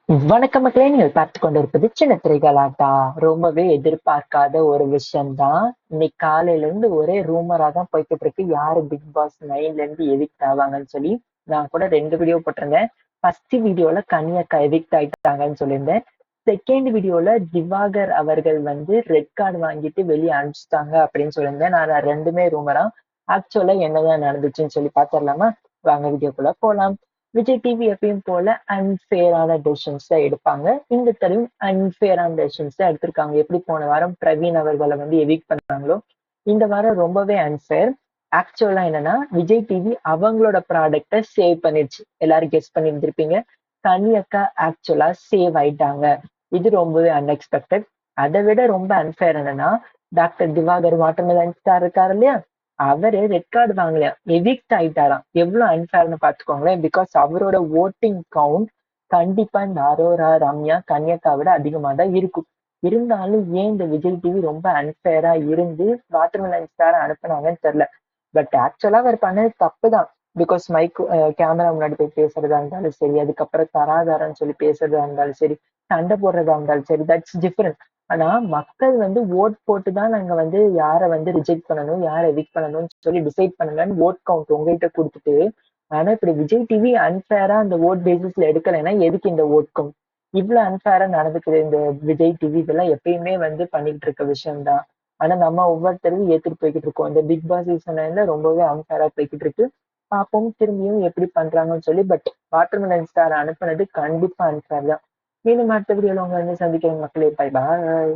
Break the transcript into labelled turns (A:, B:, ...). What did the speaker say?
A: வணக்கம் மக்களே, நீங்கள் பார்த்து கொண்டிருப்பது சின்ன திரைகளாட்டா. ரொம்பவே எதிர்பார்க்காத ஒரு விஷயம்தான். இன்னைக்கு காலையில இருந்து ஒரே ரூமரா தான் போய்க்கிட்டு இருக்கு. யாரு பிக் பாஸ் 9ல இருந்து எவிக்ட் ஆவாங்கன்னு சொல்லி. நான் கூட 2 வீடியோ போட்டிருந்தேன். ஃபர்ஸ்ட் வீடியோல கன்னியக்கா எவிக்ட் ஆயிட்டாங்கன்னு சொல்லியிருந்தேன். செகண்ட் வீடியோல திவாகர் அவர்கள் வந்து ரெட் கார்டு வாங்கிட்டு வெளியே அனுப்பிச்சிட்டாங்க அப்படின்னு சொல்லியிருந்தேன். நான் 2மே ரூமரா. ஆக்சுவலா என்னதான் நடந்துச்சுன்னு சொல்லி பாத்திரலாமா? வாங்க வீடியோக்குள்ள போலாம். விஜய் டிவி எப்பயும் போல அன்ஃபேரான டெசிஷன்ஸ் தான் எடுப்பாங்க. இந்த தடவையும் அன்ஃபேரான டெசிஷன்ஸ் தான் எடுத்திருக்காங்க. எப்படி போன வாரம் பிரவீன் அவர்களை வந்து எவிக்ட் பண்ணாங்களோ, இந்த வாரம் ரொம்பவே அன்ஃபேர். ஆக்சுவலா என்னன்னா, விஜய் டிவி அவங்களோட ப்ராடக்ட்ட சேவ் பண்ணிருச்சு. எல்லாரும் கெஸ் பண்ணியிருந்திருப்பீங்க. கனி அக்கா ஆக்சுவலா சேவ் ஆயிட்டாங்க. இது ரொம்பவே அன்எக்ஸ்பெக்டட். அதை விட ரொம்ப அன்ஃபேர் என்னன்னா, டாக்டர் திவாகர் வாட்டர்மெலன் ஸ்டார் இருக்காரு இல்லையா, அவரு ரெட் கார்டு வாங்கலையாம். எவிக்ட் ஆயிட்டாராம். எவ்வளவு அன்ஃபேர்ன்னு பாத்துக்கோங்களேன். பிகாஸ் அவரோட வோட்டிங் கவுண்ட் கண்டிப்பா இந்த அரோரா, ரம்யா, கன்யக்கா விட அதிகமா தான் இருக்கும். இருந்தாலும் ஏன் இந்த விஜய் டிவி ரொம்ப அன்ஃபேரா இருந்து வாட்டர்மெலன் ஸ்டார அனுப்புனாங்கன்னு தெரியல. பட் ஆக்சுவலா அவர் பண்ணது தப்புதான். பிகாஸ் மைக் கேமரா முன்னாடி போய் பேசுறதா இருந்தாலும் சரி, அதுக்கப்புறம் தராதாரன்னு சொல்லி பேசுறதா இருந்தாலும் சரி, சண்டை போடுறதா இருந்தாலும் சரி, தட்ஸ் டிஃபரெண்ட். ஆனா மக்கள் வந்து ஓட் போட்டு தான் நாங்க வந்து யார வந்து ரிஜெக்ட் பண்ணணும், யார எவிக்ட் பண்ணணும்னு சொல்லி டிசைட் பண்ணுங்கன்னு ஓட் கவுண்ட் உங்ககிட்ட குடுத்துட்டு, ஆனா இப்படி விஜய் டிவி அன்ஃபேரா அந்த ஓட் பேசிஸ்ல எடுக்கலைன்னா எதுக்கு இந்த ஓட் கவுண்ட்? இவ்வளவு அன்ஃபேரா நடந்துக்குது இந்த விஜய் டிவி. இதெல்லாம் எப்பயுமே வந்து பண்ணிட்டு இருக்க விஷயம் தான். ஆனா நம்ம ஒவ்வொருத்தரும் ஏத்துட்டு போய்க்கிட்டு இருக்கோம். இந்த பிக் பாஸ் சீசன்ல ரொம்பவே அன்ஃபேரா போய்க்கிட்டு இருக்கு. பார்ப்போம் திரும்பியும் எப்படி பண்றாங்கன்னு சொல்லி. பட் வாட்டர்மெலன் ஸ்டார் அனுப்புனது கண்டிப்பா அன்ஃபேர் தான். மீண்டும் அடுத்த வீடியோல உங்களை வந்து சந்திக்கிறேன் மக்களே. Bye bye.